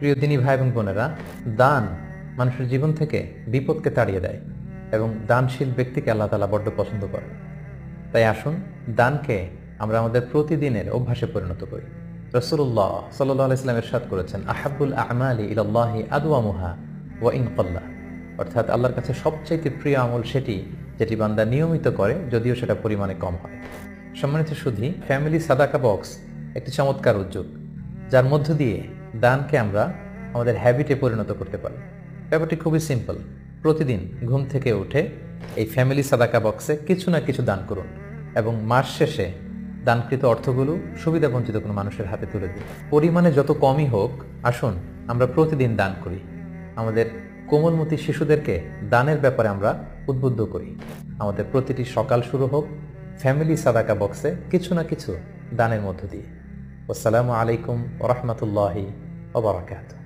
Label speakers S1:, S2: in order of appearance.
S1: প্রিয় দিনী ভাই এবং বোনেরা, দান মানুষের জীবন থেকে বিপদকে তাড়িয়ে দেয় এবং দানশীল ব্যক্তিকে আল্লাহ তাআলা বড্ড পছন্দ করে। তাই আসুন দানকে আমরা আমাদের প্রতিদিনের অভ্যাসে পরিণত করি। রাসূলুল্লাহ সাল্লাল্লাহু আলাইহি ওয়াসাল্লাম ইরশাদ করেছেন, আহাব্বুল আমালি ইলাল্লাহি আদওয়ামুহা ওয়া ইন ক্বাল্লা। অর্থাৎ আল্লাহর কাছে সবচাইতে প্রিয় আমল সেটি যেটি বান্দা নিয়মিত করে, যদিও সেটা পরিমাণে কম হয়। সম্মানিত সুধী, ফ্যামিলি সাদাকা বক্স একটি চমৎকার উদ্যোগ, যার মধ্য দিয়ে দানকে আমরা আমাদের হ্যাবিটে পরিণত করতে পারি। ব্যাপারটি খুবই সিম্পল। প্রতিদিন ঘুম থেকে উঠে এই ফ্যামিলি সাদাকা বক্সে কিছু না কিছু দান করুন এবং মাস শেষে দানকৃত অর্থগুলো সুবিধাবঞ্চিত কোনো মানুষের হাতে তুলে দিন। পরিমাণে যত কমই হোক, আসুন আমরা প্রতিদিন দান করি। আমাদের কোমলমতি শিশুদেরকে দানের ব্যাপারে আমরা উদ্বুদ্ধ করি। আমাদের প্রতিটি সকাল শুরু হোক ফ্যামিলি সাদাকা বক্সে কিছু না কিছু দানের মধ্য দিয়ে। আসসালামু আলাইকুম ওয়া রাহমাতুল্লাহি ওয়া বারাকাতুহু।